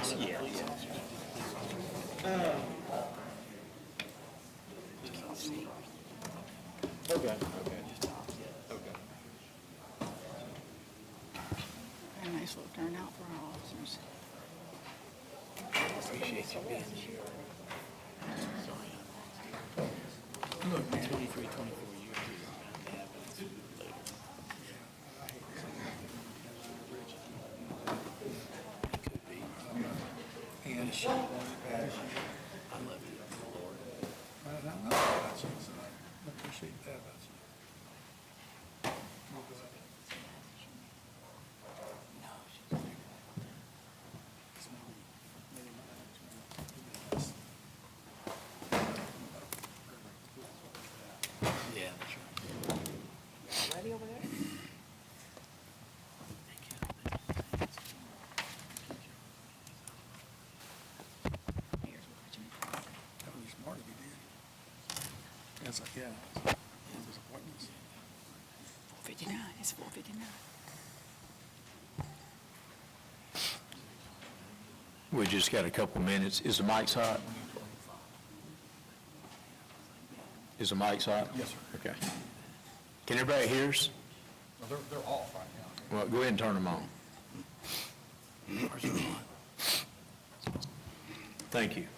Yeah. Okay. Very nice little turnout for our officers. Appreciate you being here. Look, man. 23, 24 years. Bound to happen later. It could be. And I love you, Lord. I know about you, so I appreciate that about you. We'll go ahead. No, she's there. Yeah, that's right. Ready over there? Thank you. Here's what you That would be smart if you did. That's like, yeah. Those appointments. 4:59. It's 4:59. We just got a couple minutes. Is the mics hot? Is the mics hot? Yes, sir. Okay. Can everybody hear us? Well, they're off right now. Well, go ahead and turn them on. Thank you.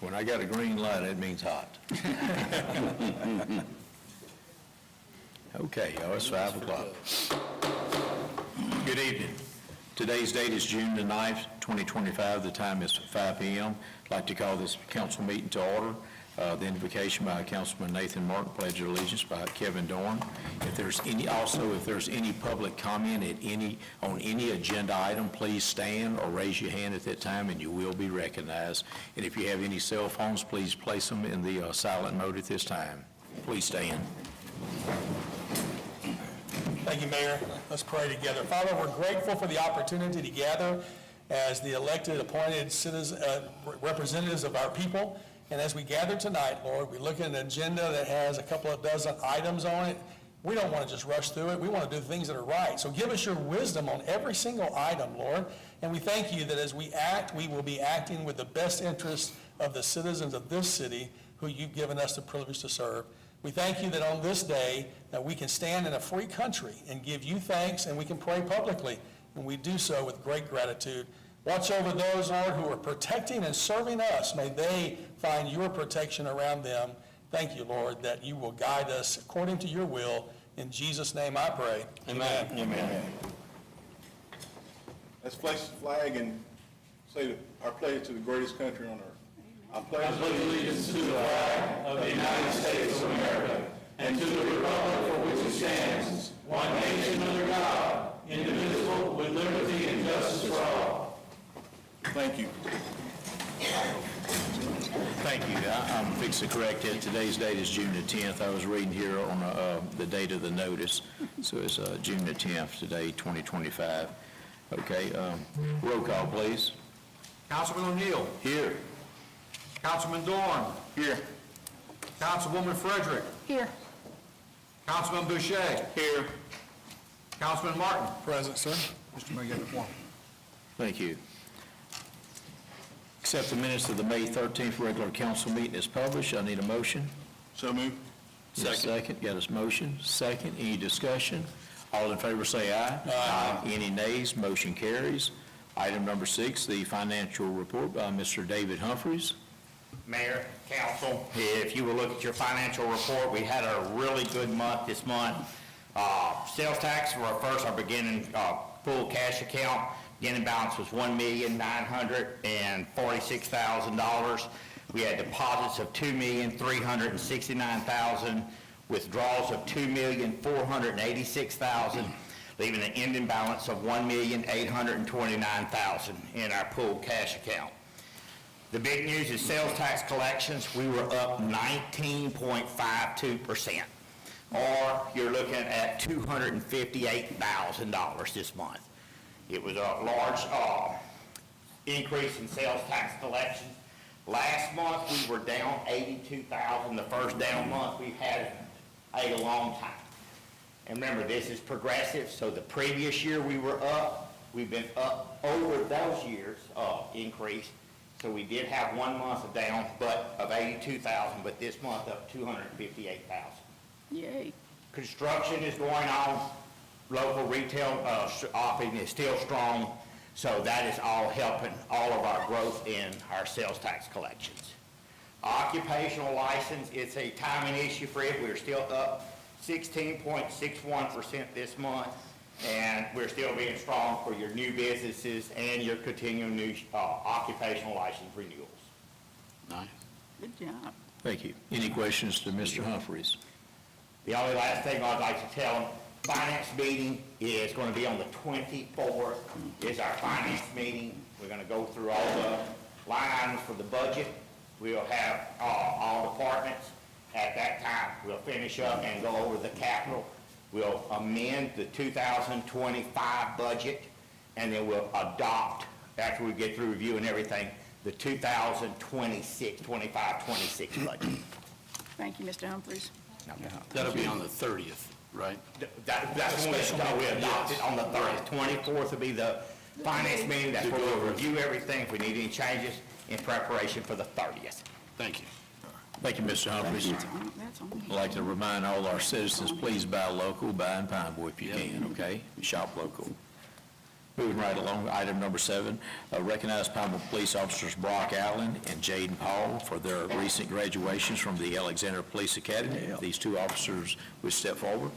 When I got a green light, it means hot. Okay, y'all, it's 5 o'clock. Good evening. Today's date is June the 9th, 2025. The time is 5 p.m. I'd like to call this council meeting to order. The invocation by Councilman Nathan Martin, pledge of allegiance by Kevin Dorn. If there's any public comment on any agenda item, please stand or raise your hand at that time and you will be recognized. And if you have any cell phones, please place them in the silent mode at this time. Please stand. Thank you, Mayor. Let's pray together. Father, we're grateful for the opportunity to gather as the elected, appointed representatives of our people. And as we gather tonight, Lord, we look at an agenda that has a couple of dozen items on it. We don't want to just rush through it. We want to do things that are right. So give us your wisdom on every single item, Lord. And we thank you that as we act, we will be acting with the best interests of the citizens of this city who you've given us the privilege to serve. We thank you that on this day that we can stand in a free country and give you thanks, and we can pray publicly, and we do so with great gratitude. Watch over those, Lord, who are protecting and serving us. May they find your protection around them. Thank you, Lord, that you will guide us according to your will. In Jesus' name I pray. Amen. Amen. Let's flash the flag and say our pledge to the greatest country on earth. I pledge allegiance to the flag of the United States of America and to the republic for which it stands, one nation under God, indivisible, with liberty and justice for all. Thank you. Thank you. I'm fixing to correct it. Today's date is June the 10th. I was reading here on the date of the notice. So it's June the 10th today, 2025. Okay, roll call, please. Councilman O'Neill. Here. Councilman Dorn. Here. Councilwoman Frederick. Here. Councilman Boucher. Here. Councilman Martin. Present, sir. Mr. Mayor, you have the floor. Thank you. Accept the minutes of the May 13th regular council meeting as published. I need a motion. So moved. Second. Got a motion. Second. Any discussion? All in favor say aye. Aye. Any nays? Motion carries. Item number 6, the financial report by Mr. David Humphreys. Mayor, council, if you will look at your financial report, we had a really good month this month. Sales tax for our beginning full cash account, beginning balance was $1,946,000. We had deposits of $2,369,000, withdrawals of $2,486,000, leaving an ending balance of $1,829,000 in our pooled cash account. The big news is sales tax collections. We were up 19.52%, or you're looking at $258,000 this month. It was a large increase in sales tax collections. Last month, we were down $82,000, the first down month we've had in a long time. And remember, this is progressive, so the previous year we were up We've been up over those years, increase. So we did have 1 month down, but of 82,000, but this month up 258,000. Yay. Construction is going on. Local retail shopping is still strong. So that is all helping all of our growth in our sales tax collections. Occupational license, it's a timing issue for it. We're still up 16.61% this month, and we're still being strong for your new businesses and your continuing new occupational license renewals. Nice. Good job. Thank you. Any questions to Mr. Humphreys? The only last thing I'd like to tell them, finance meeting is going to be on the 24th, is our finance meeting. We're going to go through all the line items for the budget. We'll have all departments. At that time, we'll finish up and go over the capital. We'll amend the 2025 budget, and then we'll adopt, after we get through reviewing everything, the 2026, 25, 26 budget. Thank you, Mr. Humphreys. That'll be on the 30th, right? That's when we adopt it on the 30th. 24th will be the finance meeting. That's where we'll review everything. If we need any changes in preparation for the 30th. Thank you. Thank you, Mr. Humphreys. That's on me. I'd like to remind all our citizens, please buy local, buy in Pineville if you can, okay? Shop local. Moving right along, item number 7, recognize Pineville police officers Brock Allen and Jaden Paul for their recent graduations from the Alexander Police Academy. These two officers will step forward.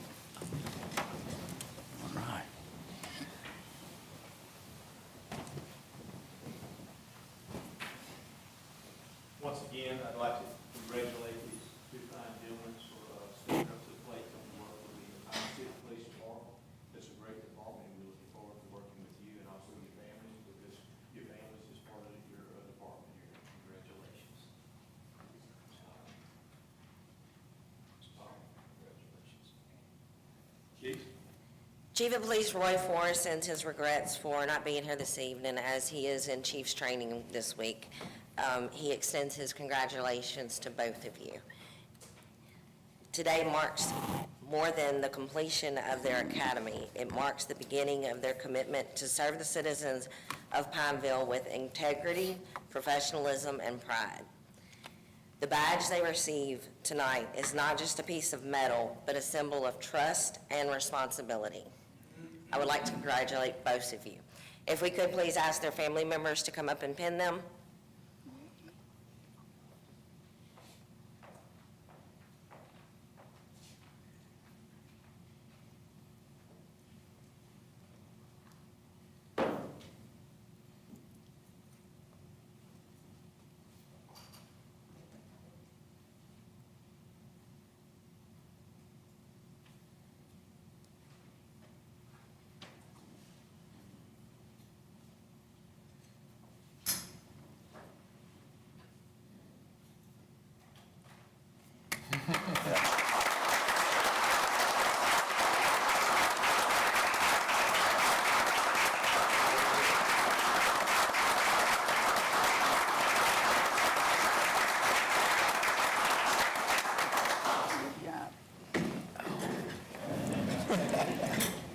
All right. Once again, I'd like to congratulate these two fine gentlemen for stepping up to the plate and work with the Pine City Police Department. It's a great department, and we're looking forward to working with you and also your families, because your families is part of your department here. Congratulations. Congratulations. Chief? Chief of Police Roy Forrest sends his regrets for not being here this evening, as he is in Chief's training this week. He extends his congratulations to both of you. Today marks more than the completion of their academy. It marks the beginning of their commitment to serve the citizens of Pineville with integrity, professionalism, and pride. The badge they receive tonight is not just a piece of metal, but a symbol of trust and responsibility. I would like to congratulate both of you. If we could please ask their family members to come up and pin them.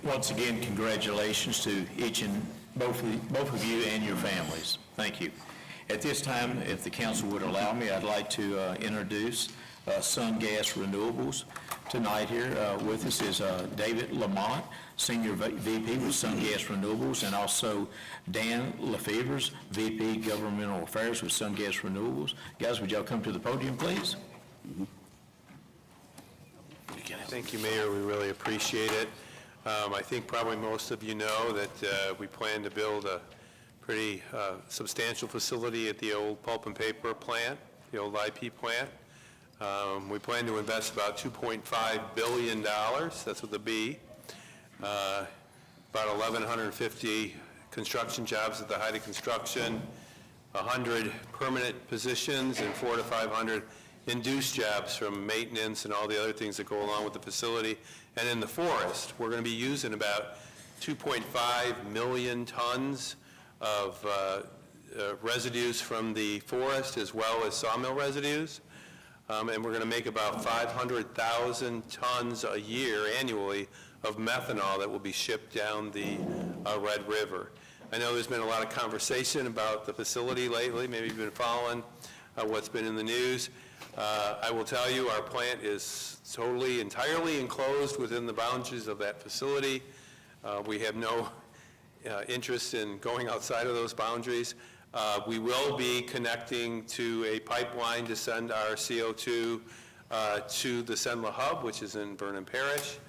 Once again, congratulations to each and both of you and your families. Thank you. At this time, if the council would allow me, I'd like to introduce Sun Gas Renewables. Tonight here with us is David Lamont, Senior VP with Sun Gas Renewables, and also Dan Lefevre, VP Governmental Affairs with Sun Gas Renewables. Guys, would y'all come to the podium, please? Thank you, Mayor. We really appreciate it. I think probably most of you know that we plan to build a pretty substantial facility at the old pulp and paper plant, the old IP plant. We plan to invest about $2.5 billion, that's with a B, about 1,150 construction jobs at the height of construction, 100 permanent positions, and 400 to 500 induced jobs from maintenance and all the other things that go along with the facility. And in the forest, we're going to be using about 2.5 million tons of residues from the forest, as well as sawmill residues. and we're going to make about 500,000 tons a year annually of methanol that will be shipped down the Red River. I know there's been a lot of conversation about the facility lately. Maybe you've been following what's been in the news. I will tell you, our plant is totally, entirely enclosed within the boundaries of that facility. We have no interest in going outside of those boundaries. We will be connecting to a pipeline to send our CO2 to the Senla Hub, which is in Vernon Parish,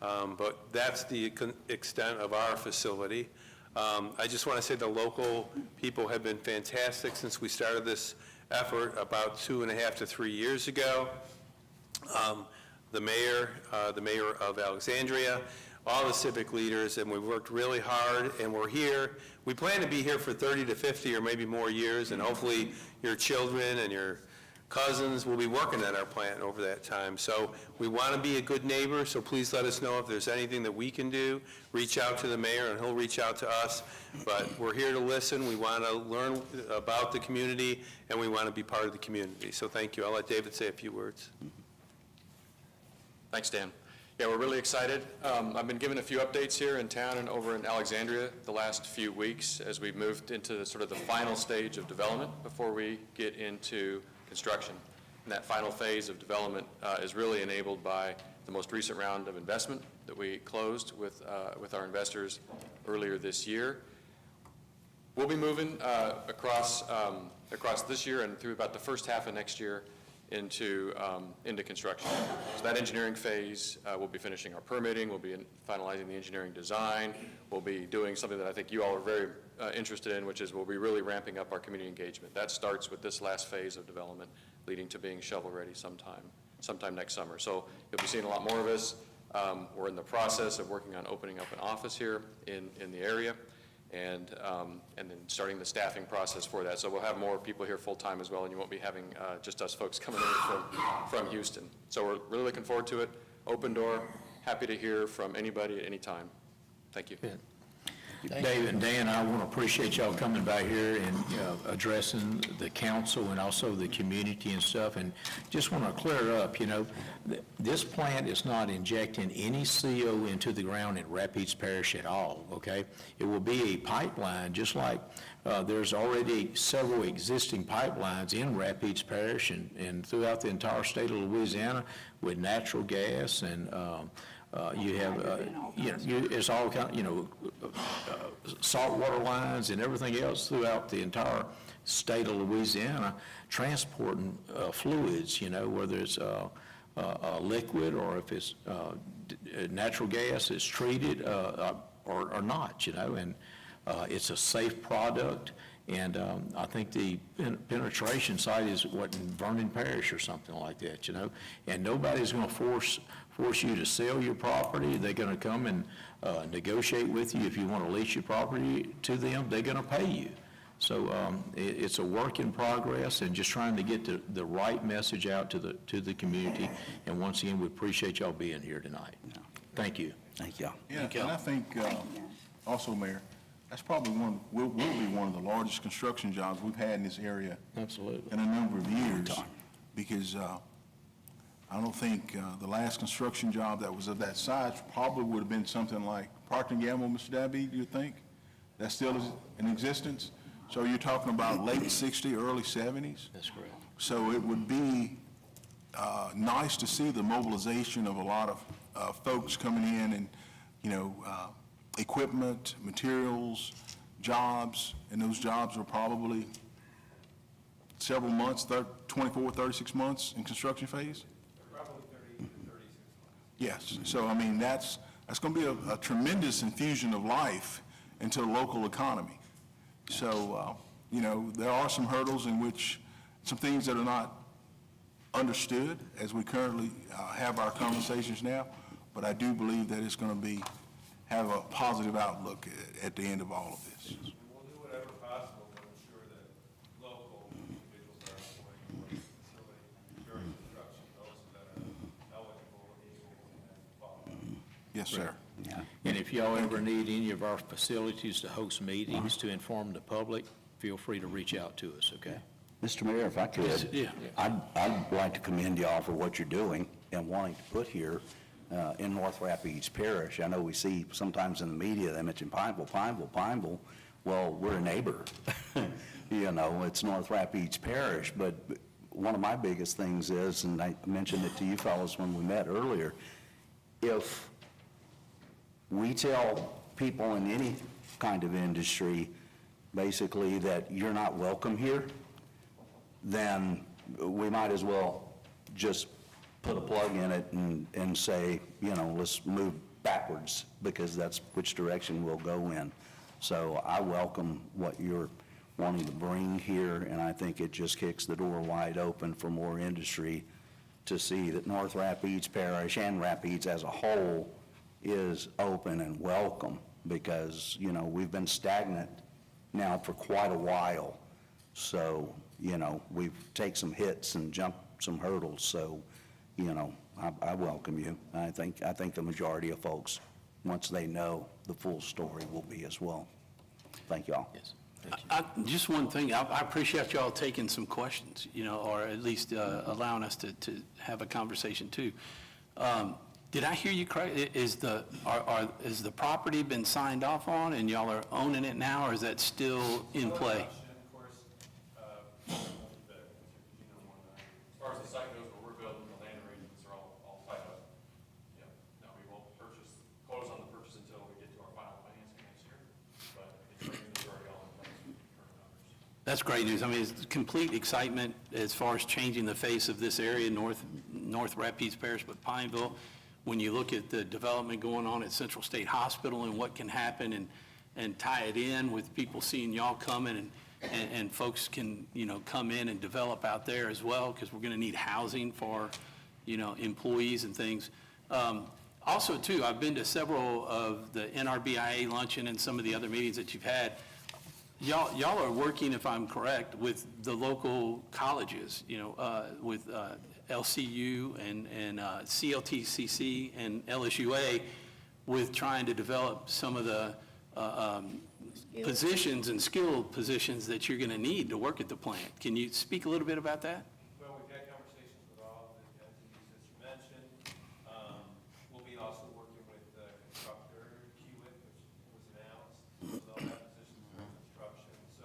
but that's the extent of our facility. I just want to say the local people have been fantastic since we started this effort about 2.5 to 3 years ago. The mayor of Alexandria, all the civic leaders, and we worked really hard, and we're here. We plan to be here for 30 to 50 or maybe more years, and hopefully your children and your cousins will be working at our plant over that time. So we want to be a good neighbor, so please let us know if there's anything that we can do. Reach out to the mayor, and he'll reach out to us. But we're here to listen. We want to learn about the community, and we want to be part of the community. So thank you. I'll let David say a few words. Thanks, Dan. Yeah, we're really excited. I've been given a few updates here in town and over in Alexandria the last few weeks as we've moved into sort of the final stage of development before we get into construction. And that final phase of development is really enabled by the most recent round of investment that we closed with our investors earlier this year. We'll be moving across this year and through about the first half of next year into construction. So that engineering phase, we'll be finishing our permitting, we'll be finalizing the engineering design, we'll be doing something that I think you all are very interested in, which is we'll be really ramping up our community engagement. That starts with this last phase of development, leading to being shovel-ready sometime next summer. So you'll be seeing a lot more of us. We're in the process of working on opening up an office here in the area, and then starting the staffing process for that. So we'll have more people here full-time as well, and you won't be having just us folks coming in from Houston. So we're really looking forward to it. Open door, happy to hear from anybody at any time. Thank you. David and Dan, I want to appreciate y'all coming by here and addressing the council and also the community and stuff, and just want to clear up, this plant is not injecting any CO into the ground in Rapides Parish at all, okay? It will be a pipeline, just like there's already several existing pipelines in Rapides Parish and throughout the entire state of Louisiana with natural gas, and you have, it's all kind, saltwater lines and everything else throughout the entire state of Louisiana, transporting fluids, whether it's liquid or if it's natural gas is treated or not, and it's a safe product. And I think the penetration site is in Vernon Parish or something like that, and nobody's going to force you to sell your property. They're going to come and negotiate with you. If you want to lease your property to them, they're going to pay you. So it's a work in progress, and just trying to get the right message out to the community. And once again, we appreciate y'all being here tonight. Thank you. Thank y'all. Yeah, and I think also, Mayor, that's probably will be one of the largest construction jobs we've had in this area. Absolutely. In a number of years, because I don't think the last construction job that was of that size probably would have been something like Procter & Gamble, Mr. Dabby, do you think? That still is in existence? So you're talking about late 60s, early 70s? That's correct. So it would be nice to see the mobilization of a lot of folks coming in and, equipment, materials, jobs, and those jobs are probably several months, 24, 36 months in construction phase? Probably 30 to 36 months. Yes. So, I mean, that's going to be a tremendous infusion of life into the local economy. So, there are some hurdles in which, some things that are not understood as we currently have our conversations now, but I do believe that it's going to have a positive outlook at the end of all of this. We'll do whatever possible to ensure that local individuals are employed in the facility during construction, those that are eligible, able, and qualified. Yes, sir. And if y'all ever need any of our facilities to host meetings to inform the public, feel free to reach out to us, okay? Mr. Mayor, if I could. Yeah. I'd like to commend y'all for what you're doing and wanting to put here in North Rapides Parish. I know we see sometimes in the media, they mention Pineville. Well, we're a neighbor. You know, it's North Rapides Parish, but one of my biggest things is, and I mentioned it to you fellows when we met earlier, if we tell people in any kind of industry, basically, that you're not welcome here, then we might as well just put a plug in it and say, you know, let's move backwards, because that's which direction we'll go in. So I welcome what you're wanting to bring here, and I think it just kicks the door wide open for more industry to see that North Rapides Parish and Rapides as a whole is open and welcome, because, you know, we've been stagnant now for quite a while. So, you know, we've taken some hits and jumped some hurdles. So, you know, I welcome you. I think the majority of folks, once they know the full story, will be as well. Thank y'all. Yes. Just one thing, I appreciate y'all taking some questions, you know, or at least allowing us to have a conversation too. Did I hear you correct? Is the property been signed off on and y'all are owning it now, or is that still in play? Of course, as far as the site goes, where we're building, the land arrangements are all tied up. Yeah, no, we won't close on the purchase until we get to our final financing next year, but it's already all in place with the current numbers. That's great news. I mean, it's complete excitement as far as changing the face of this area, North Rapides Parish, but Pineville. When you look at the development going on at Central State Hospital and what can happen, and tie it in with people seeing y'all coming, and folks can, you know, come in and develop out there as well, because we're going to need housing for, you know, employees and things. Also, too, I've been to several of the NRBIA luncheon and some of the other meetings that you've had. Y'all are working, if I'm correct, with the local colleges, you know, with LCU and CLTCC and LSUA, with trying to develop some of the positions and skilled positions that you're going to need to work at the plant. Can you speak a little bit about that? Well, we've had conversations with all of the entities that you mentioned. We'll be also working with the constructor, Kiewit, which was announced. So they'll have positions for construction. So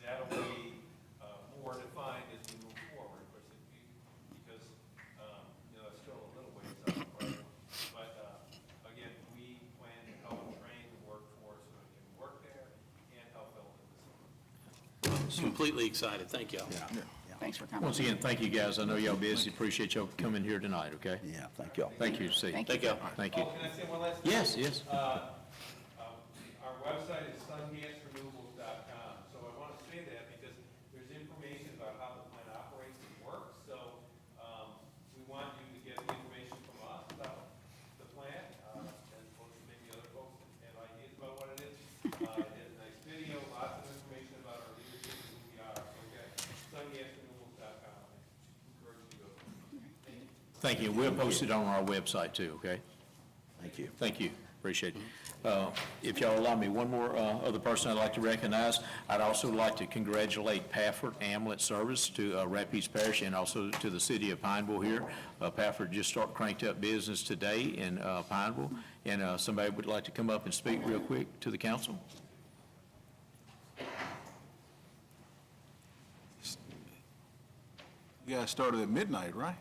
that'll be more defined as we move forward, because you know, it's still a little ways out, right? But again, we plan to help train the workforce so it can work there and help build the facility. Completely excited. Thank y'all. Thanks for coming. Once again, thank you, guys. I know y'all busy. Appreciate y'all coming here tonight, okay? Yeah, thank y'all. Thank you, Steve. Thank you. Thank you. Thank you. Oh, can I say one last thing? Yes, yes. Our website is sungasrenewables.com. So I want to say that because there's information about how the plant operates and works. So we want you to get the information from us about the plant, as opposed to maybe other folks that have ideas about what it is. It has a nice video, lots of information about our leadership and who we are. So again, sungasrenewables.com. Encourage you to go. Thank you. We'll post it on our website too, okay? Thank you. Thank you. Appreciate it. If y'all allow me, one more other person I'd like to recognize. I'd also like to congratulate Pafford Ambulance Service to Rapides Parish and also to the city of Pineville here. Pafford just cranked up business today in Pineville. And somebody would like to come up and speak real quick to the council? You guys started at midnight, right?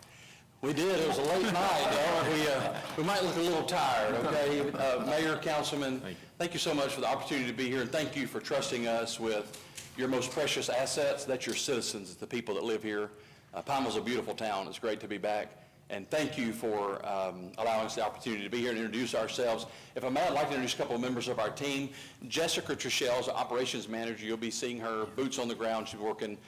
We did. It was a late night. We might look a little tired, okay? Mayor, Councilman, thank you so much for the opportunity to be here, and thank you for trusting us with your most precious assets. That's your citizens, the people that live here. Pineville's a beautiful town. It's great to be back. And thank you for allowing us the opportunity to be here and introduce ourselves. If I may, I'd like to introduce a couple of members of our team. Jessica Trichel's operations manager. You'll be seeing her boots on the ground. She's working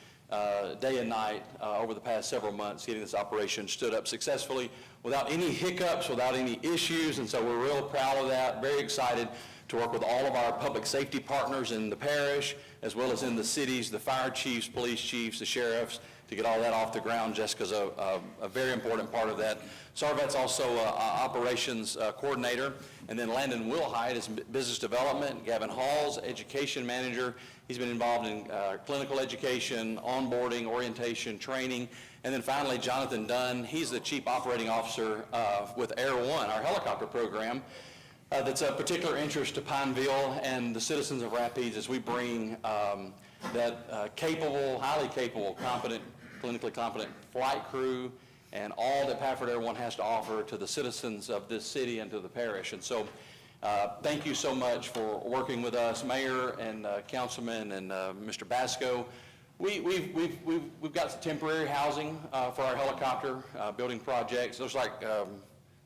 day and night over the past several months, getting this operation stood up successfully without any hiccups, without any issues, and so we're real proud of that, very excited to work with all of our public safety partners in the parish, as well as in the cities, the fire chiefs, police chiefs, the sheriffs, to get all that off the ground. Jessica's a very important part of that. Sarvet's also operations coordinator. And then Landon Wilhite is business development. Gavin Hall's education manager. He's been involved in clinical education, onboarding, orientation, training. And then finally, Jonathan Dunn, he's the chief operating officer with Air One, our helicopter program. That's of particular interest to Pineville and the citizens of Rapides as we bring that capable, highly capable, competent, clinically competent flight crew and all that Pafford Air One has to offer to the citizens of this city and to the parish. And so thank you so much for working with us, Mayor and Councilman and Mr. Basco. We've got some temporary housing for our helicopter building projects. Looks like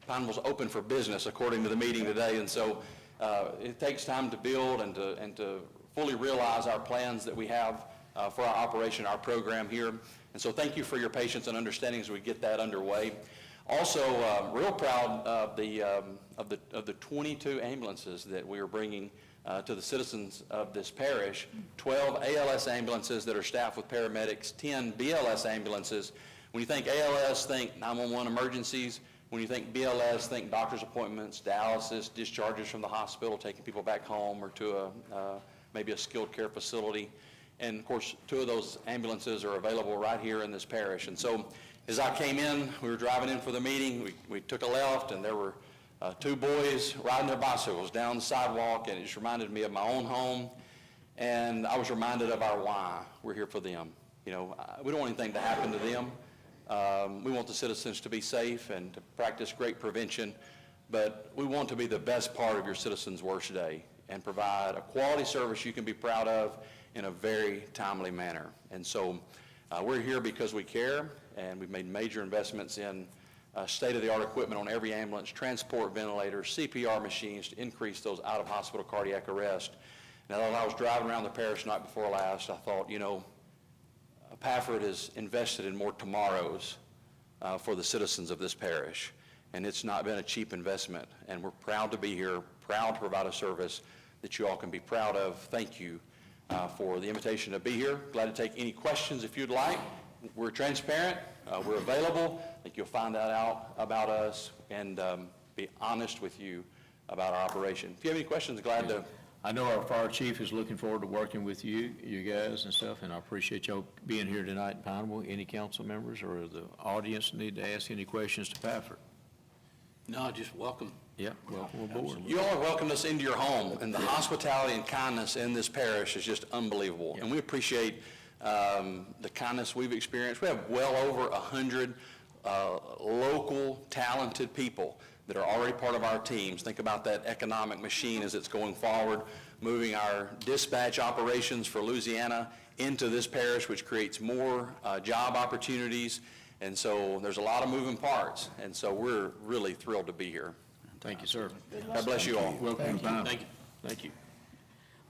Pineville's open for business according to the meeting today, and so it takes time to build and to fully realize our plans that we have for our operation, our program here. And so thank you for your patience and understanding as we get that underway. Also, real proud of the 22 ambulances that we are bringing to the citizens of this parish. 12 ALS ambulances that are staffed with paramedics, 10 BLS ambulances. When you think ALS, think 911 emergencies. When you think BLS, think doctor's appointments, dialysis, discharges from the hospital, taking people back home or to maybe a skilled care facility. And of course, 2 of those ambulances are available right here in this parish. And so as I came in, we were driving in for the meeting, we took a left and there were 2 boys riding their bicycles down the sidewalk, and it just reminded me of my own home. And I was reminded of our why. We're here for them. You know, we don't want anything to happen to them. We want the citizens to be safe and to practice great prevention, but we want to be the best part of your citizens' worst day and provide a quality service you can be proud of in a very timely manner. And so we're here because we care, and we've made major investments in state-of-the-art equipment on every ambulance, transport ventilators, CPR machines to increase those out-of-hospital cardiac arrest. Now, while I was driving around the parish night before last, I thought, you know, Pafford has invested in more tomorrows for the citizens of this parish, and it's not been a cheap investment. And we're proud to be here, proud to provide a service that you all can be proud of. Thank you for the invitation to be here. Glad to take any questions if you'd like. We're transparent. We're available. I think you'll find that out about us and be honest with you about our operation. If you have any questions, glad to. I know our fire chief is looking forward to working with you guys and stuff, and I appreciate y'all being here tonight in Pineville. Any council members or the audience need to ask any questions to Pafford? No, just welcome. Yeah, welcome aboard. You all have welcomed us into your home, and the hospitality and kindness in this parish is just unbelievable. Yeah. And we appreciate the kindness we've experienced. We have well over 100 local, talented people that are already part of our teams. Think about that economic machine as it's going forward, moving our dispatch operations for Louisiana into this parish, which creates more job opportunities. And so there's a lot of moving parts. And so we're really thrilled to be here. Thank you, sir. God bless you all. Welcome to Pineville. Thank you. Thank you.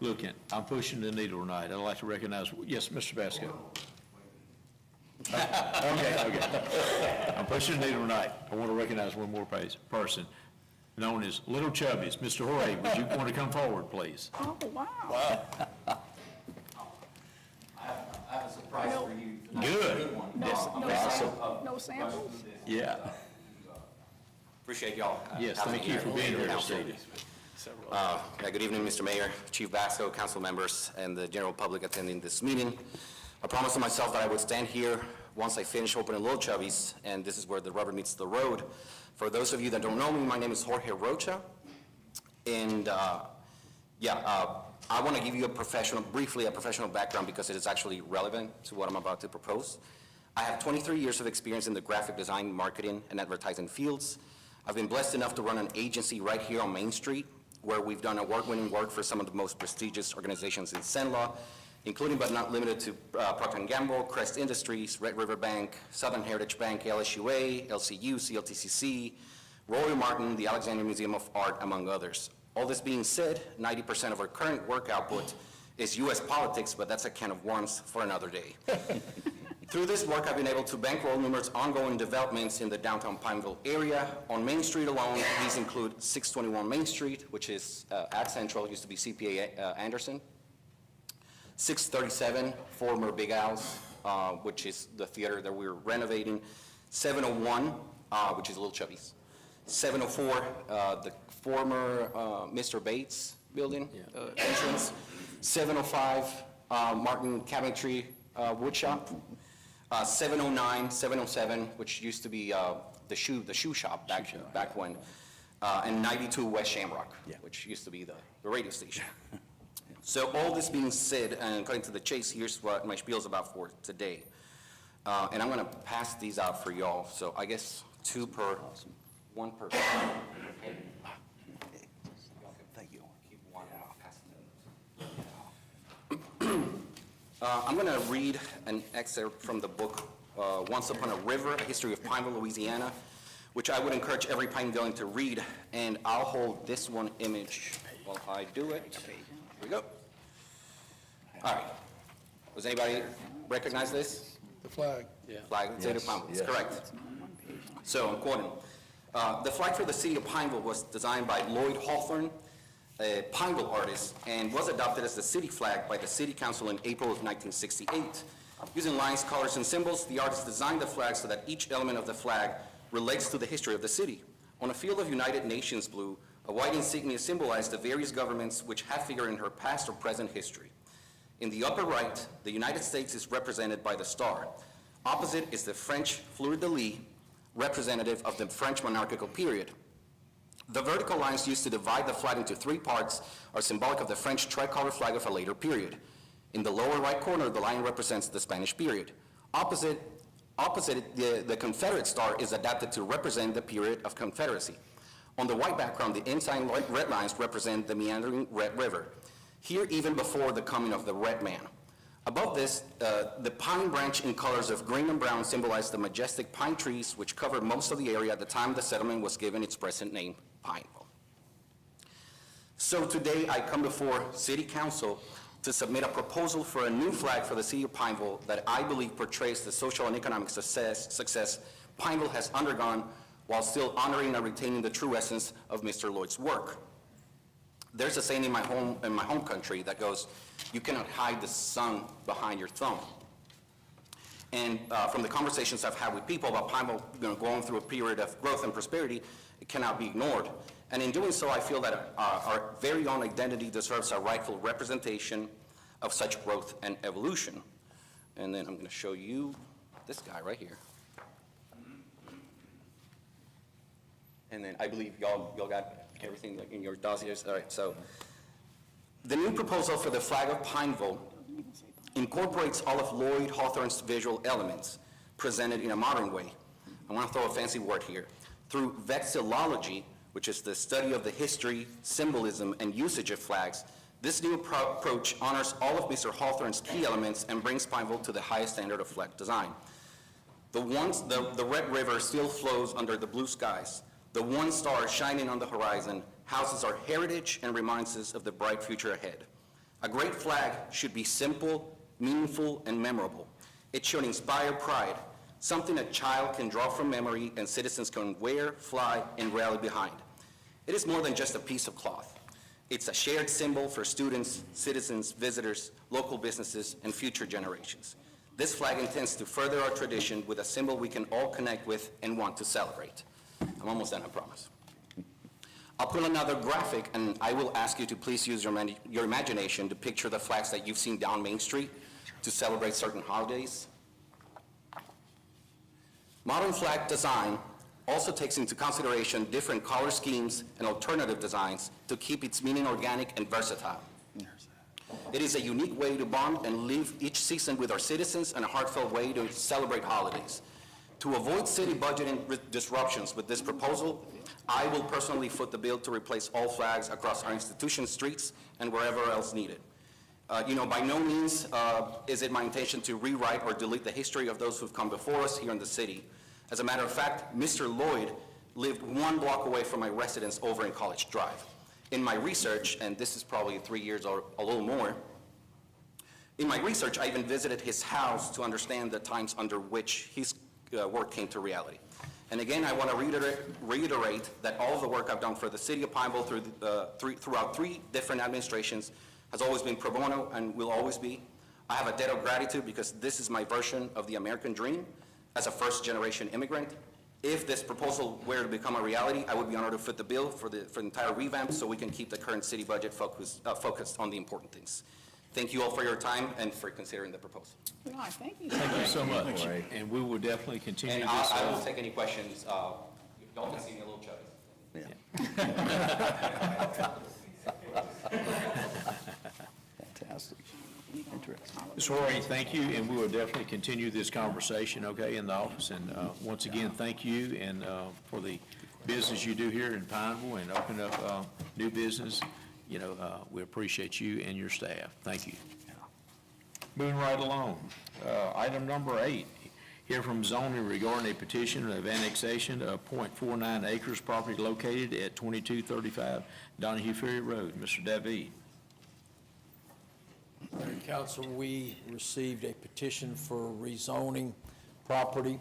Look, I'm pushing the needle tonight. I'd like to recognize, yes, Mr. Basco. Okay. I'm pushing the needle tonight. I want to recognize one more person, known as Little Chubbies. Mr. Jorge, would you want to come forward, please? Oh, wow. I have a surprise for you. Good. No samples? Yeah. Appreciate y'all. Yes, having thank me you for being here this Council. evening. Good evening, Mr. Mayor, Chief Basco, council members, and the general public attending this meeting. I promised to myself that I would stand here once I finish opening Little Chubby's, and this is where the rubber meets the road. For those of you that don't know me, my name is Jorge Rocha, and I want to give you briefly a professional background because it is actually relevant to what I'm about to propose. I have 23 years of experience in the graphic design, marketing, and advertising fields. I've been blessed enough to run an agency right here on Main Street, where we've done award-winning work for some of the most prestigious organizations in Cenla, including but not limited to Procter & Gamble, Crest Industries, Red River Bank, Southern Heritage Bank, LSUA, LCU, CLTCC, Roy Martin, the Alexandria Museum of Art, among others. All this being said, 90% of our current work output is U.S. politics, but that's a can of worms for another day. Through this work, I've been able to bankroll numerous ongoing developments in the downtown Pineville area. On Main Street alone, these include 621 Main Street, which is at Central, used to be CPA Anderson, 637, former Big Al's, which is the theater that we're renovating. 701, which is Little Chubby's. 704, the former Mr. Bates building entrance. 705, Martin Cabinetry Wood Shop. 709, 707, which used to be the shoe shop back when. And 92 West Shamrock, which used to be the radio station. So all this being said, and according to the chase, here's what my spiel's about for today. And I'm going to pass these out for y'all. So I guess one per. Thank you. I'm going to read an excerpt from the book, Once Upon a River, A History of Pineville, Louisiana, which I would encourage every Pinevillian to read, and I'll hold this one image while I do it. Here we go. All right. Does anybody recognize this? The flag. Flag of the State of Pineville, that's correct. So I'm quoting. The flag for the city of Pineville was designed by Lloyd Hawthorne, a Pineville artist, and was adopted as the city flag by the city council in April of 1968. Using lines, colors, and symbols, the artist designed the flag so that each element of the flag relates to the history of the city. On a field of United Nations blue, a white insignia symbolized the various governments which have figured in her past or present history. In the upper right, the United States is represented by the star. Opposite is the French fleur-de-lis, representative of the French monarchical period. The vertical lines used to divide the flag into three parts are symbolic of the French tricolor flag of a later period. In the lower right corner, the line represents the Spanish period. Opposite the Confederate star is adapted to represent the period of Confederacy. On the white background, the ensign red lines represent the meandering Red River, here even before the coming of the Red Man. Above this, the pine branch in colors of green and brown symbolize the majestic pine trees which covered most of the area at the time the settlement was given its present name, Pineville. So today I come before City Council to submit a proposal for a new flag for the city of Pineville that I believe portrays the social and economic success Pineville has undergone while still honoring and retaining the true essence of Mr. Lloyd's work. There's a saying in my home country that goes, "You cannot hide the sun behind your thumb." And from the conversations I've had with people about Pineville going through a period of growth and prosperity, it cannot be ignored. And in doing so, I feel that our very own identity deserves a rightful representation of such growth and evolution. And then I'm going to show you this guy right here. And then I believe y'all got everything in your dossiers. All right, so the new proposal for the flag of Pineville incorporates all of Lloyd Hawthorne's visual elements presented in a modern way. I want to throw a fancy word here. Through vexillology, which is the study of the history, symbolism, and usage of flags, this new approach honors all of Mr. Hawthorne's key elements and brings Pineville to the highest standard of flag design. The Red River still flows under the blue skies. The one star shining on the horizon houses our heritage and reminds us of the bright future ahead. A great flag should be simple, meaningful, and memorable. It should inspire pride, something a child can draw from memory and citizens can wear, fly, and rally behind. It is more than just a piece of cloth. It's a shared symbol for students, citizens, visitors, local businesses, and future generations. This flag intends to further our tradition with a symbol we can all connect with and want to celebrate. I'm almost done, I promise. I'll put another graphic, and I will ask you to please use your imagination to picture the flags that you've seen down Main Street to celebrate certain holidays. Modern flag design also takes into consideration different color schemes and alternative designs to keep its meaning organic and versatile. It is a unique way to bond and live each season with our citizens and a heartfelt way to celebrate holidays. To avoid city budgeting disruptions with this proposal, I will personally foot the bill to replace all flags across our institution streets and wherever else needed. By no means is it my intention to rewrite or delete the history of those who've come before us here in the city. As a matter of fact, Mr. Lloyd lived 1 block away from my residence over in College Drive. In my research, and this is probably 3 years or a little more, in my research, I even visited his house to understand the times under which his work came to reality. And again, I want to reiterate that all of the work I've done for the city of Pineville throughout 3 different administrations has always been pro bono and will always be. I have a debt of gratitude because this is my version of the American dream as a first-generation immigrant. If this proposal were to become a reality, I would be honored to foot the bill for the entire revamp so we can keep the current city budget focused on the important things. Thank you all for your time and for considering the proposal. Why, thank you. Thank you so much. And we will definitely continue And this. I will take any questions. Y'all can see me a little chubby. Fantastic. Interesting. Ms. Rory, thank you, and we will definitely continue this conversation, okay, in the office. And once again, thank you and for the business you do here in Pineville and opening up new business. You know, we appreciate you and your staff. Thank you. Moving right along. Item number 8, hear from zoning regarding a petition of annexation of .49 acres property located at 2235 Donahue Ferry Road. Mr. David. Council, we received a petition for rezoning property,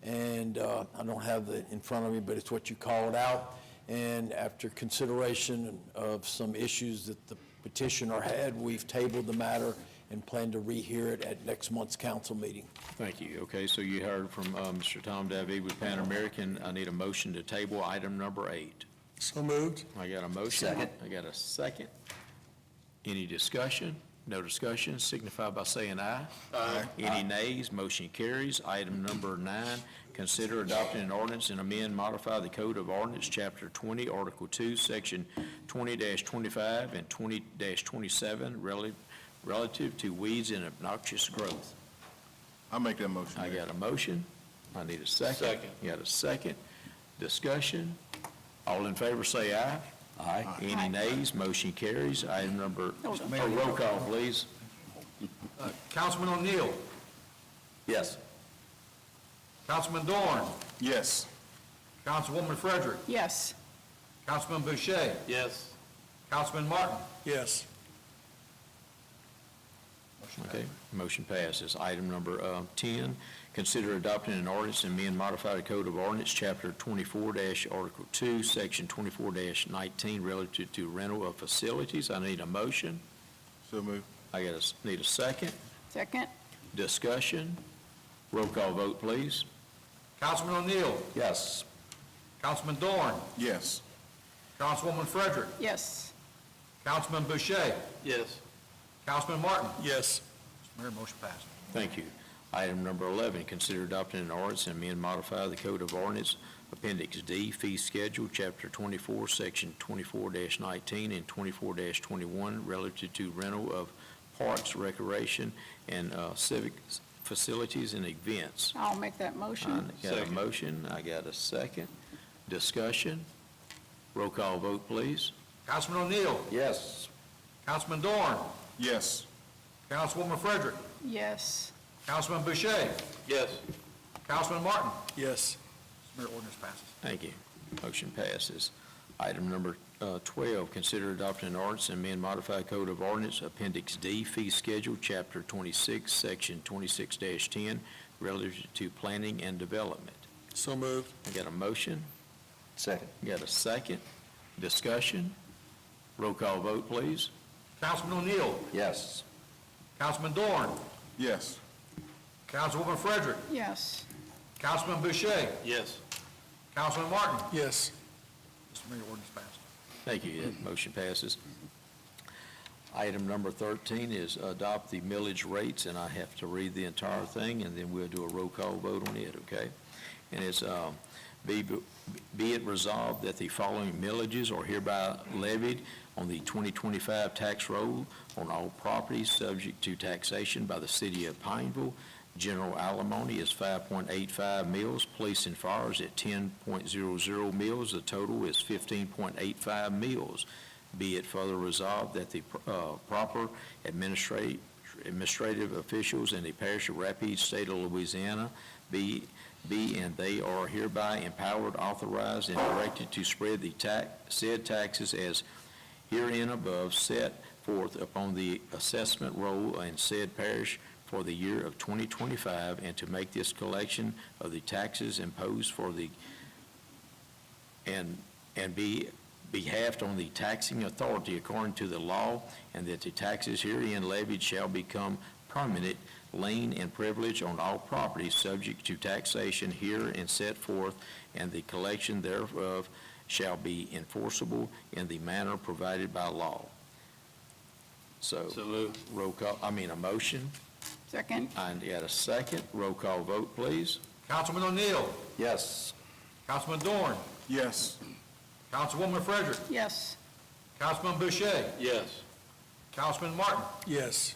and I don't have it in front of me, but it's what you called out. And after consideration of some issues that the petitioner had, we've tabled the matter and plan to rehear it at next month's council meeting. Thank you. Okay, so you heard from Mr. Tom David with Pan American. I need a motion to table item number 8. So moved. I got a motion. Second. I got a second. Any discussion? No discussion, signify by saying aye. Aye. Any nays? Motion carries. Item number 9, consider adopting an ordinance and amend, modify the Code of Ordinance, Chapter 20, Article 2, Section 20-25 and 20-27, relative to weeds and obnoxious growth. I'll make that motion. I got a motion. I need a second. Second. Got a second. Discussion. All in favor say aye. Aye. Any nays? Motion carries. Item number, roll call, please. Councilman O'Neill. Yes. Councilman Dorn. Yes. Councilwoman Frederick. Yes. Councilman Boucher. Yes. Councilman Martin. Yes. Okay, motion passes. Item number 10, consider adopting an ordinance and amend modified Code of Ordinance, Chapter 24- Article 2, Section 24-19, relative to rental of facilities. I need a motion. So move. Need a second. Second? Discussion. Roll call vote, please. Councilman O'Neill. Yes. Councilman Dorn. Yes. Councilwoman Frederick. Yes. Councilman Boucher. Yes. Councilman Martin. Yes. Mr. Mayor, motion passed. Thank you. Item number 11, consider adopting an ordinance and amend modify the Code of Ordinance, Appendix D, Fee Schedule, Chapter 24, Section 24-19 and 24-21, relative to rental of parks, recreation, and civic facilities and events. I'll make that I motion. got a motion. I got a second. Discussion. Roll call vote, please. Councilman O'Neill. Yes. Councilman Dorn. Yes. Councilwoman Frederick. Yes. Councilman Boucher. Yes. Councilman Martin. Yes. Mr. Mayor, ordinance passes. Thank you. Motion passes. Item number 12, consider adopting an ordinance and amend modified Code of Ordinance, Appendix D, Fee Schedule, Chapter 26, Section 26-10, relative to planning and development. So moved. I got a motion. Second. Got a second. Discussion. Roll call vote, please. Councilman O'Neill. Yes. Councilman Dorn. Yes. Councilwoman Frederick. Yes. Councilman Boucher. Yes. Councilman Martin. Yes. Mr. Mayor, ordinance passed. Thank you. That motion passes. Item number 13 is adopt the millage rates, and I have to read the entire thing, and then we'll do a roll call vote on it, okay? And it's, be it resolved that the following millages are hereby levied on the 2025 tax roll on all properties subject to taxation by the city of Pineville. General alimony is 5.85 mils, police and fire is at 10.00 mils. The total is 15.85 mils. Be it further resolved that the proper administrative officials in the parish of Rapides, state of Louisiana, be and they are hereby empowered, authorized, and directed to spread the said taxes as herein above set forth upon the assessment roll in said parish for the year of 2025, and to make this collection of the taxes imposed for the and be behalf on the taxing authority according to the law, and that the taxes herein levied shall become permanent lien and privilege on all properties subject to taxation here and set forth, and the collection thereof shall be enforceable in the manner provided by law. So moved. roll call, a motion, Second? and yet a second. Roll call vote, please. Councilman O'Neill. Yes. Councilman Dorn. Yes. Councilwoman Frederick. Yes. Councilman Boucher. Yes. Councilman Martin. Yes.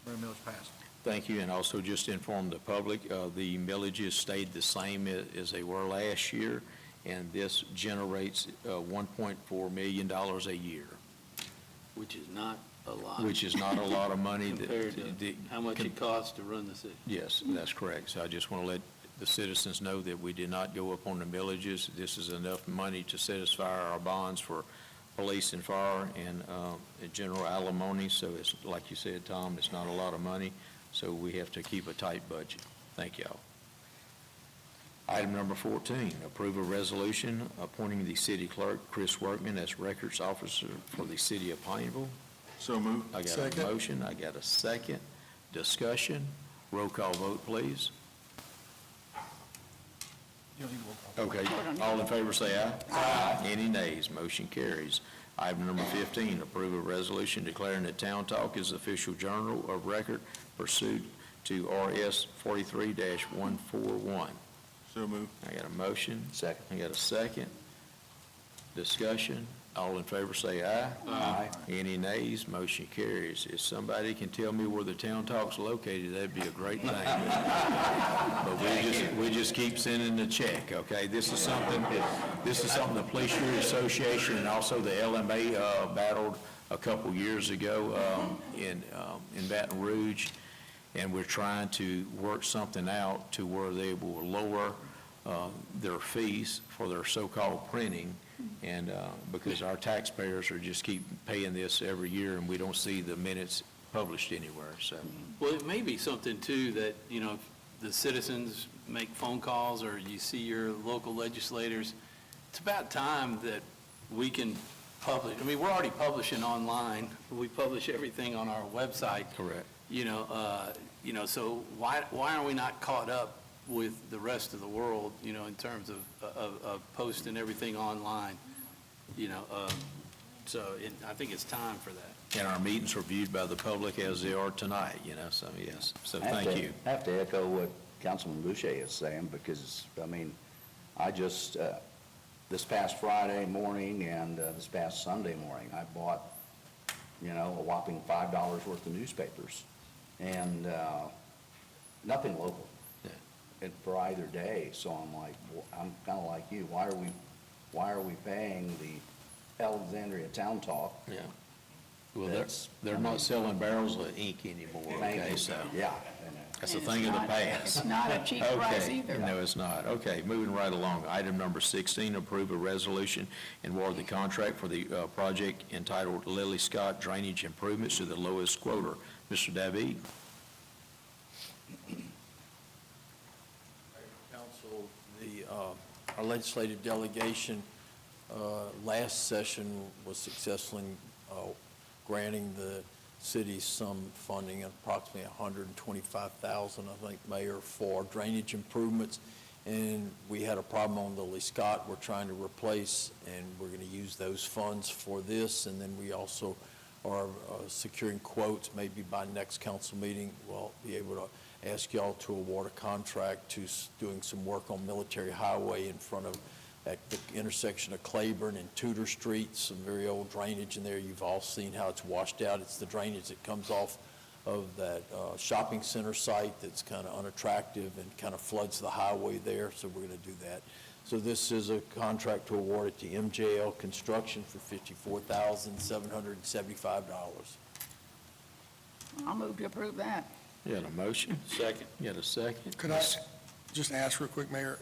Mayor Mills passed. Thank you, and also just to inform the public, the millages stayed the same as they were last year, and this generates $1.4 million a year, Which is not a lot. which is not a lot of money. Compared to how much it costs to run the city. Yes, that's correct. So I just want to let the citizens know that we did not go up on the millages. This is enough money to satisfy our bonds for police and fire and general alimony. So it's, like you said, Tom, it's not a lot of money, so we have to keep a tight budget. Thank y'all. Item number 14, approve a resolution appointing the city clerk, Chris Workman, as records officer for the city of Pineville. So moved. I got Second. a motion, I got a second. Discussion, roll call vote, please. Okay, all in favor say aye. Aye. Any nays, motion carries. Item number 15, approve a resolution declaring that Town Talk is the official journal of record pursuant to RS 43-141. So moved. I got a motion. Second. I got a second. Discussion, all in favor say aye. Aye. Any nays, motion carries. If somebody can tell me where the Town Talk's located, that'd be a great thing. But we just keep sending the check, okay? This is something the Police Union Association and also the LMA battled a couple years ago in Baton Rouge, and we're trying to work something out to where they will lower their fees for their so-called printing, and because our taxpayers are just keep paying this every year, and we don't see the minutes published anywhere, so. Well, it may be something too that, the citizens make phone calls or you see your local legislators. It's about time that we can publish. I mean, we're already publishing online. We publish everything on our website. Correct. So why are we not caught up with the rest of the world, in terms of posting everything online? So I think it's time for that. And our meetings are viewed by the public as they are tonight, so yes. So thank you. I have to echo what Councilman Boucher is saying, because, I just, this past Friday morning and this past Sunday morning, I bought, a whopping $5 worth of newspapers, and nothing local for either day. So I'm like, I'm kind of like you. Why are we paying the Alexandria Town Talk? Yeah. Well, they're not selling barrels of ink anymore, okay, so. Yeah. That's a thing of the past. It's not a cheap price either. No, it's not. Okay, moving right along. Item number 16, approve a resolution and award the contract for the project entitled Lily Scott Drainage Improvements to the lowest quoter. Mr. David? Council, our legislative delegation last session was successful in granting the city some funding, approximately $125,000, I think, Mayor, for drainage improvements. And we had a problem on the Lee Scott we're trying to replace, and we're going to use those funds for this. And then we also are securing quotes. Maybe by next council meeting, we'll be able to ask y'all to award a contract to doing some work on Military Highway in front of, at the intersection of Claiborne and Tudor Streets, some very old drainage in there. You've all seen how it's washed out. It's the drainage that comes off of that shopping center site that's kind of unattractive and kind of floods the highway there, so we're going to do that. So this is a contract to award it to MJL Construction for $54,775. I'll move to approve that. You got a motion? Second. You got a second? Could I just ask real quick, Mayor,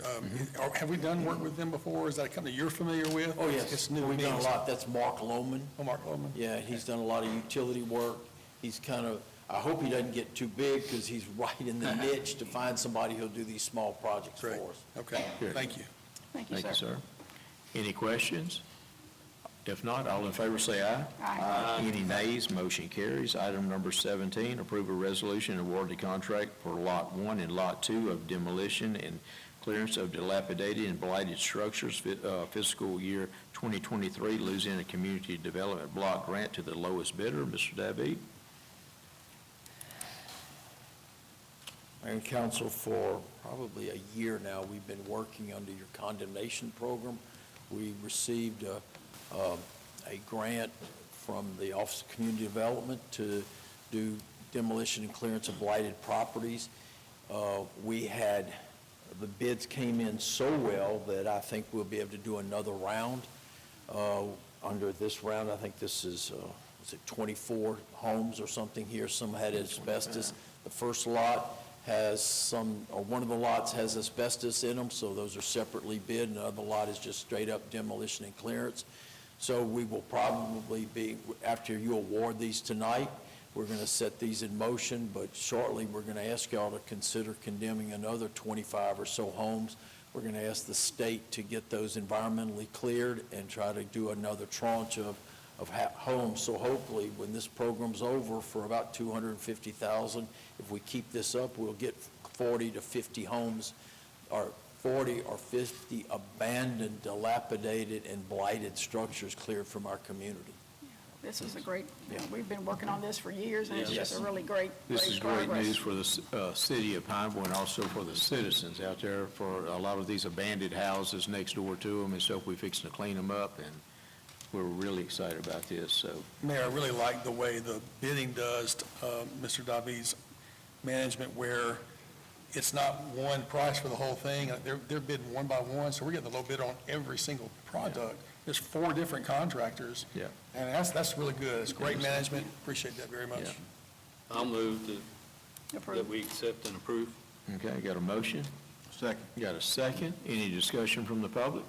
have we done work with them before? Is that a company you're familiar with? Oh, yes. It's new to We've me. done a lot. That's Mark Lohman. Oh, Mark Lohman. Yeah, he's done a lot of utility work. He's kind of, I hope he doesn't get too big, because he's right in the niche to find somebody who'll do these small projects for Great. us. Okay, Good. thank you. Thank you, Thank you, sir. sir. Any questions? If not, all in favor say aye. Aye. Any nays? Motion carries. Item number 17, approve a resolution awarding the contract for Lot 1 and Lot 2 of demolition and clearance of dilapidated and blighted structures, fiscal year 2023 Louisiana Community Development Block Grant to the lowest bidder. Mr. David? Mayor and council, for probably a year now, we've been working under your condemnation program. We received a grant from the Office of Community Development to do demolition and clearance of blighted properties. The bids came in so well that I think we'll be able to do another round. Under this round, I think this is 24 homes or something here. Some had asbestos. The first lot has one of the lots has asbestos in them, so those are separately bid, and the other lot is just straight up demolition and clearance. So we will probably be, after you award these tonight, we're going to set these in motion, but shortly we're going to ask y'all to consider condemning another 25 or so homes. We're going to ask the state to get those environmentally cleared and try to do another tranche of homes. So hopefully, when this program's over for about $250,000, if we keep this up, we'll get 40 to 50 homes, or 40 or 50 abandoned, dilapidated, and blighted structures cleared from our community. This is a great, we've been working on this for years, and it's just a really great This is great progress. news for the city of Pineville and also for the citizens out there, for a lot of these abandoned houses next door to them, and so we're fixing to clean them up, and we're really excited about this, so. Mayor, I really like the way the bidding does, Mr. Davies' management, where it's not one price for the whole thing. They're bidding one by one, so we're getting the low bidder on every single product. There's 4 different contractors. Yeah. And that's really good. It's great management. Appreciate that very much. Yeah. I'll move that Approved. we accept and approve. Okay, got a motion? Second. Got a second? Any discussion from the public?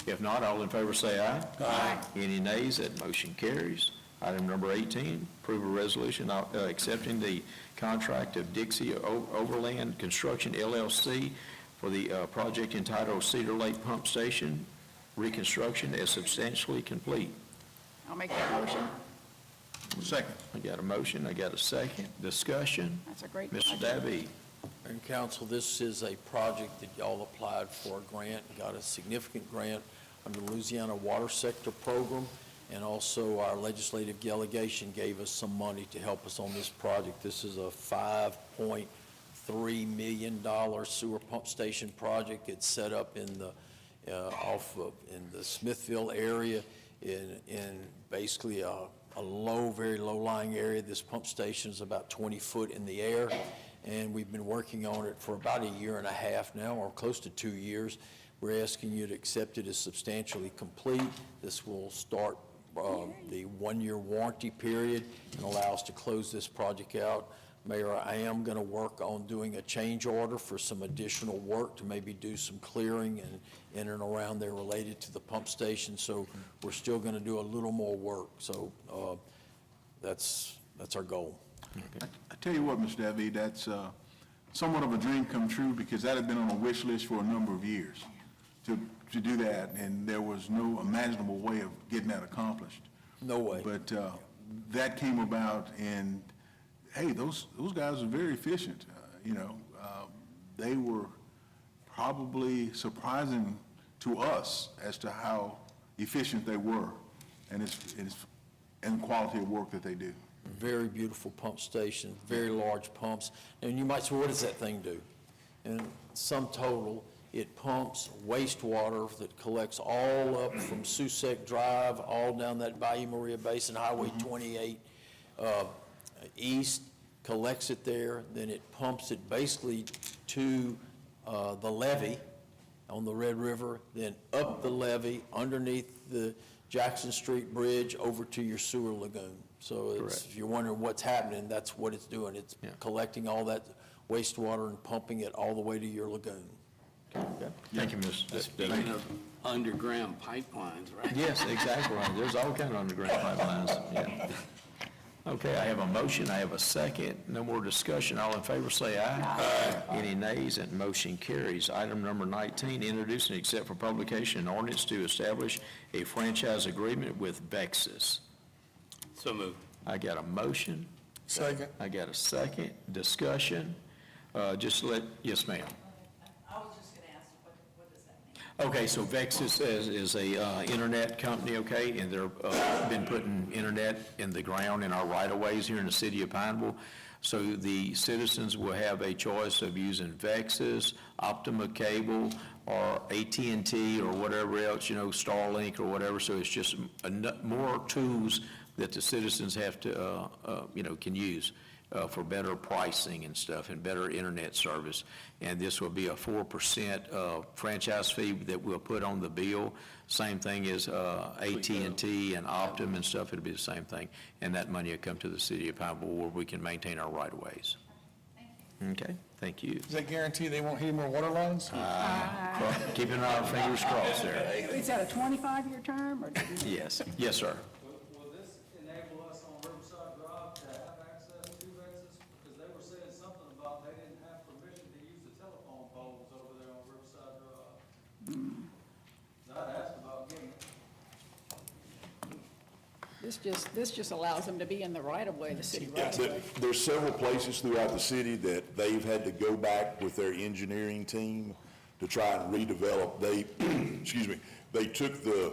If not, all in favor say aye. Aye. Any nays? That motion carries. Item number 18, approve a resolution accepting the contract of Dixie Overland Construction LLC for the project entitled Cedar Lake Pump Station Reconstruction as substantially complete. I'll make that motion. Second. I got a motion, I got a second. Discussion? That's a great Mr. project. Davy? And council, this is a project that y'all applied for a grant, got a significant grant under the Louisiana Water Sector Program, and also our legislative delegation gave us some money to help us on this project. This is a $5.3 million sewer pump station project. It's set up in the in the Smithville area in basically a very low-lying area. This pump station is about 20 foot in the air, and we've been working on it for about a year and a half now, or close to 2 years. We're asking you to accept it as substantially complete. This will start the one-year warranty period and allow us to close this project out. Mayor, I am going to work on doing a change order for some additional work to maybe do some clearing and in and around there related to the pump station. So we're still going to do a little more work. So that's our goal. I tell you what, Mr. David, that's somewhat of a dream come true, because that had been on a wish list for a number of years to do that, and there was no imaginable way of getting that accomplished. No way. But that came about, and hey, those guys are very efficient. They were probably surprising to us as to how efficient they were, and the quality of work that they do. Very beautiful pump station, very large pumps. And you might say, what does that thing do? And sum total, it pumps wastewater that collects all up from Susek Drive, all down that Bayou Maria Basin, Highway 28 east, collects it there, then it pumps it basically to the levee on the Red River, then up the levee, underneath the Jackson Street Bridge, over to your sewer lagoon. So it's, if you're wondering what's happening, that's what it's doing. It's collecting all that wastewater and pumping it all the way to your lagoon. Thank you, Mr. Speaking of underground pipelines, right? Yes, exactly right. There's all kind of underground pipelines, yeah. Okay, I have a motion, I have a second, no more discussion, all in favor say aye. Aye. Any nays, and motion carries. Item number 19, introduce and accept for publication an ordinance to establish a franchise agreement with Vexus. So moved. I got a motion, Second. I got a second, discussion, yes, ma'am. I was just gonna ask, what does that mean? Okay, so Vexus is a internet company, okay, and they're been putting internet in the ground in our right-of-ways here in the city of Pineville. So the citizens will have a choice of using Vexus, Optima Cable, or AT&T, or whatever else, Starlink or whatever. So it's just more tools that the citizens have to, can use for better pricing and stuff and better internet service. And this will be a 4% franchise fee that we'll put on the bill. Same thing as AT&T and Optum and stuff, it'll be the same thing. And that money will come to the city of Pineville where we can maintain our right-of-ways. Okay, thank you. Does that guarantee they won't hit any more water lines? Keeping our fingers crossed there. Is that a 25-year term, or? Yes, yes, sir. Will this enable us on Riverside Drive to have access to Vexus? Because they were saying something about they didn't have permission to use the telephone poles over there on Riverside Drive. So I'd asked about getting it. This just allows them to be in the right-of-way, the city Yeah, right-of-way. there's several places throughout the city that they've had to go back with their engineering team to try and redevelop. They, excuse me, they took the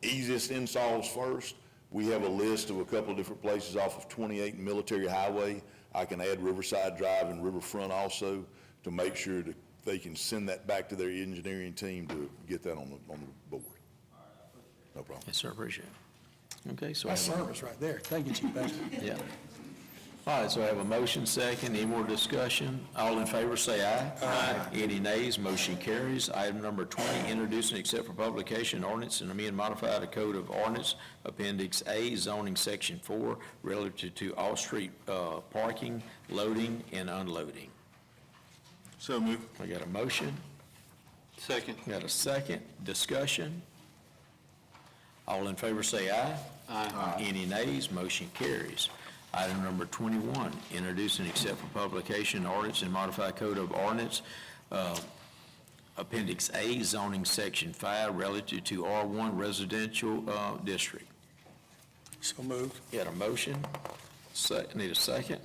easiest installs first. We have a list of a couple of different places off of 28 and Military Highway. I can add Riverside Drive and Riverfront also to make sure that they can send that back to their engineering team to get that on the board. No problem. Yes, sir, appreciate it. Okay, so. That's service right there. Thank you, Chief Baxter. Yeah. All right, so I have a motion second. Any more discussion? All in favor say aye. Aye. Any nays? Motion carries. Item number 20, introduce and accept for publication ordinance and amend and modify the Code of Ordinance, Appendix A, zoning section 4, relative to off-street parking, loading, and unloading. So moved. I got a motion. Second. Got a second. Discussion. All in favor say aye. Aye. Any nays? Motion carries. Item number 21, introduce and accept for publication ordinance and modify Code of Ordinance, Appendix A, zoning section 5, relative to R1 residential district. So moved. Got a motion? Need a second?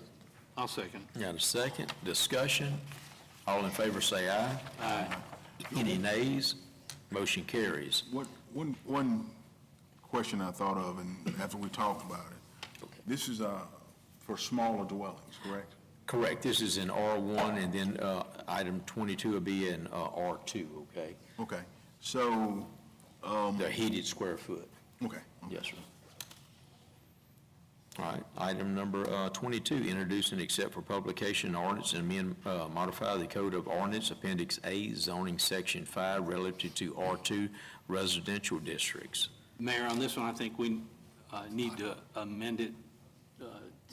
I'll second. Got a second? Discussion? All in favor say aye. Aye. Any nays? Motion carries. One question I thought of, and after we talked about it, this is for smaller dwellings, correct? Correct. This is in R1, and then item 22 will be in R2, okay? Okay, so, The heated square foot. okay. Yes, sir. All right, item number 22, introduce and accept for publication ordinance and amend, modify the Code of Ordinance, Appendix A, zoning section 5, relative to R2 residential districts. Mayor, on this one, I think we need to amend it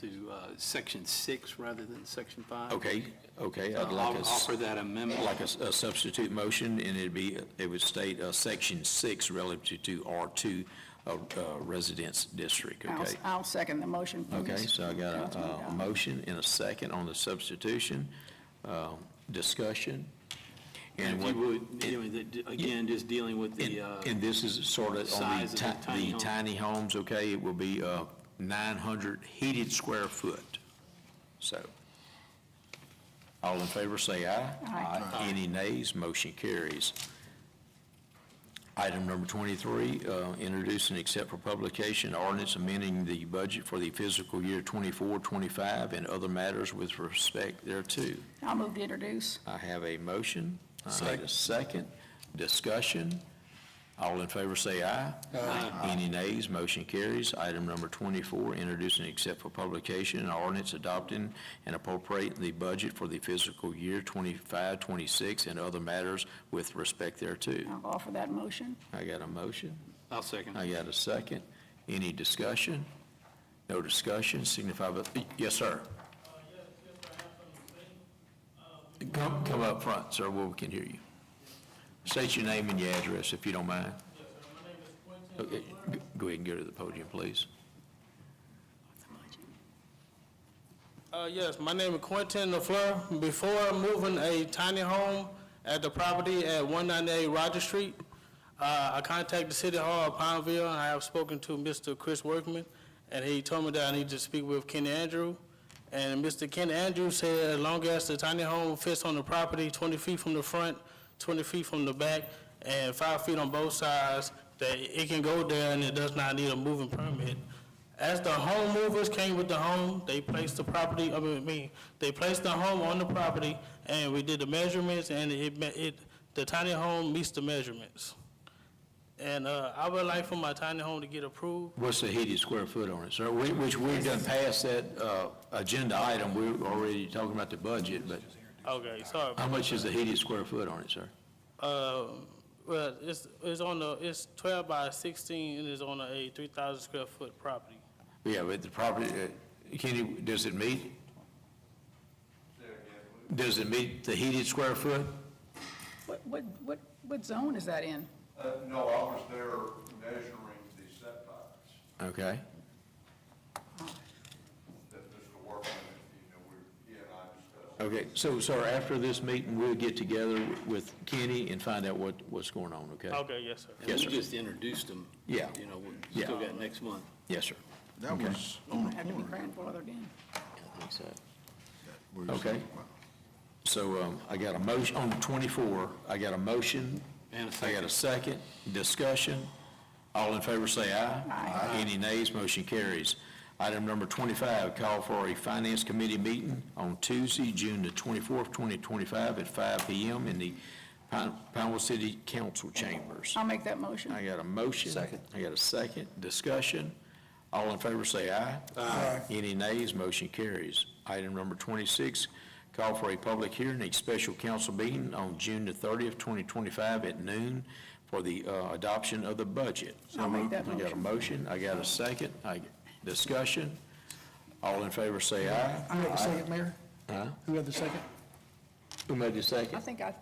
to Section 6 rather than Section 5. Okay, I'd I'll like offer that amendment. like a substitute motion, and it would state Section 6 relative to R2 residence district, okay? I'll second the motion, please. Okay, so I got a motion and a second on the substitution. Discussion. And if you would, again, just dealing with the And this is sort of on size the of the tiny home. tiny homes, okay? It will be 900 heated square foot. So, all in favor say aye. Aye. Any nays? Motion carries. Item number 23, introduce and accept for publication ordinance amending the budget for the fiscal year 24-25 and other matters with respect thereto. I'll move to introduce. I have a motion. I need a second. Discussion. All in favor say aye. Aye. Any nays? Motion carries. Item number 24, introduce and accept for publication an ordinance adopting and appropriating the budget for the fiscal year 25-26 and other matters with respect thereto. I'll offer that motion. I got a motion. I'll second. I got a second. Any discussion? No discussion, signify by, yes, sir. Come up front, sir, where we can hear you. State your name and your address, if you don't mind. Yes, sir. My name is Quentin. Okay, go ahead and go to the podium, please. Yes, my name is Quentin LaFleur. Before moving a tiny home at the property at 198 Roger Street, I contacted the City Hall of Pineville, and I have spoken to Mr. Chris Workman, and he told me that I need to speak with Kenny Andrew. And Mr. Kenny Andrew said as long as the tiny home fits on the property, 20 feet from the front, 20 feet from the back, and 5 feet on both sides, that it can go there and it does not need a moving permit. As the home movers came with the home, they placed the property, they placed the home on the property, and we did the measurements, and the tiny home meets the measurements. And I would like for my tiny home to get approved. What's the heated square foot on it, sir? Which we've done past that agenda item. We're already talking about the budget, but Okay, sorry. how much is the heated square foot on it, sir? Well, it's 12 by 16, and it's on a 3,000 square foot property. Yeah, but the property, Kenny, does it meet? Does it meet the heated square foot? What zone is that in? No, I was there measuring the setbacks Okay. that Mr. Workman, he and I discussed. Okay, so, sir, after this meeting, we'll get together with Kenny and find out what's going on, okay? Okay, yes, sir. Yes, sir. We just introduced them. Yeah. You know, Yeah. we still got next month. Yes, sir. That Okay. was on the Have to be corner. grandfathered in. I think so. Where's- Okay. So I got a motion, on 24, I got a motion. And a I got a second. Discussion. All in favor say aye. Aye. Any nays, motion carries. Item number 25, call for a Finance Committee meeting on Tuesday, June the 24th, 2025 at 5 p.m. in the Pineville City Council Chambers. I'll make that motion. I got a motion. Second. I got a second. Discussion. All in favor say aye. Aye. Any nays, motion carries. Item number 26, call for a public hearing, a special council meeting on June the 30th, 2025 at noon for the adoption of the budget. I'll make that I got a motion. I got a second. Discussion. All in favor say aye. You have the second, Mayor? Huh? Who had the second? Who made the second? I think I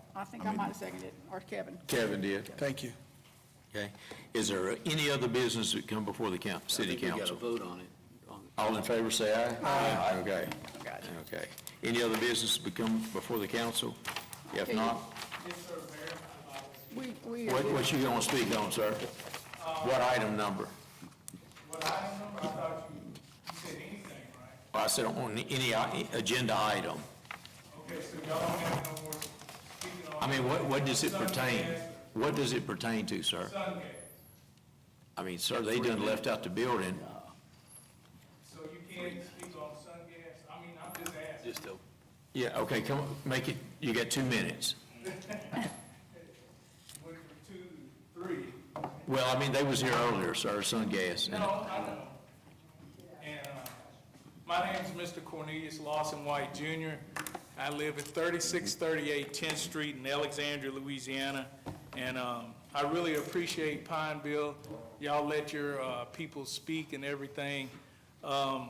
might have seconded it, or Kevin. Kevin did. Thank you. Okay. Is there any other business that come before the city We got to council? vote on it. All in favor, say aye. Aye. Okay. Got it. Okay. Any other business to come before the council? If not, what you gonna speak on, sir? What item number? What item number? I thought you said anything, right? I said on any agenda item. Okay, so y'all don't have no more speaking on. I mean, what does it pertain? What does it pertain to, sir? Sungate. I mean, sir, they done left out the building. So you can't speak on sun gas? I mean, I'm just asking. Just a Yeah, okay, come on, make it, you got 2 minutes. Went from 2 to 3. Well, I mean, they was here earlier, sir, Sun Gas. No, I know. And my name's Mr. Cornelius Lawson White Jr. I live at 3638 10th Street in Alexandria, Louisiana. And I really appreciate Pineville. Y'all let your people speak and everything. I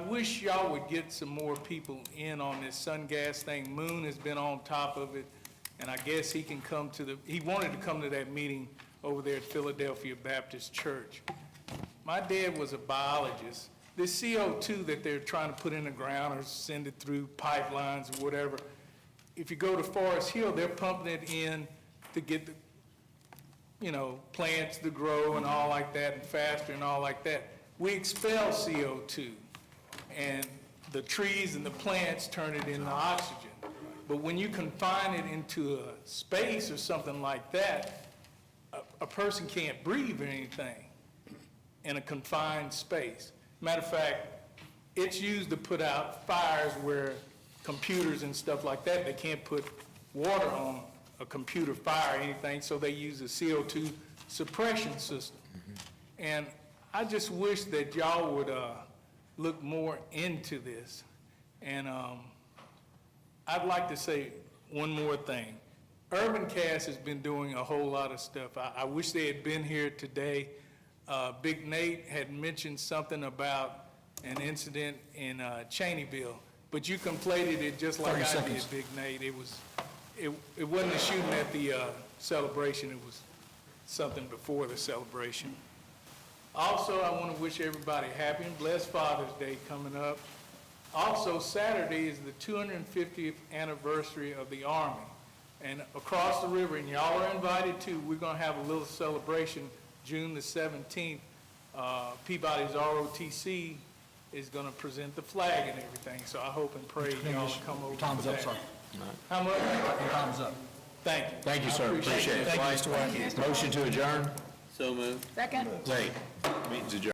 wish y'all would get some more people in on this sun gas thing. Moon has been on top of it, and I guess he can come to he wanted to come to that meeting over there at Philadelphia Baptist Church. My dad was a biologist. This CO2 that they're trying to put in the ground or send it through pipelines or whatever, if you go to Forest Hill, they're pumping it in to get the, plants to grow and all like that, and faster and all like that. We expel CO2, and the trees and the plants turn it into oxygen. But when you confine it into a space or something like that, a person can't breathe or anything in a confined space. Matter of fact, it's used to put out fires where computers and stuff like that, they can't put water on a computer fire or anything, so they use a CO2 suppression system. And I just wish that y'all would look more into this. And I'd like to say one more thing. Urban Cast has been doing a whole lot of stuff. I wish they had been here today. Big Nate had mentioned something about an incident in Cheneyville, but you conflated it just like I did, Big Nate. It wasn't a shooting at the celebration, it was something before the celebration. Also, I want to wish everybody happy and blessed Father's Day coming up. Also, Saturday is the 250th anniversary of the Army. And across the river, and y'all are invited too, we're going to have a little celebration June the 17th. Peabody's ROTC is going to present the flag and everything, so I hope and pray y'all will come over for that. Time's up, sir. How much? Time's up. Thank you. Thank you, sir. Appreciate it. Thank you, Mr. White. Motion to adjourn? Second? Second. Meeting's adjourned.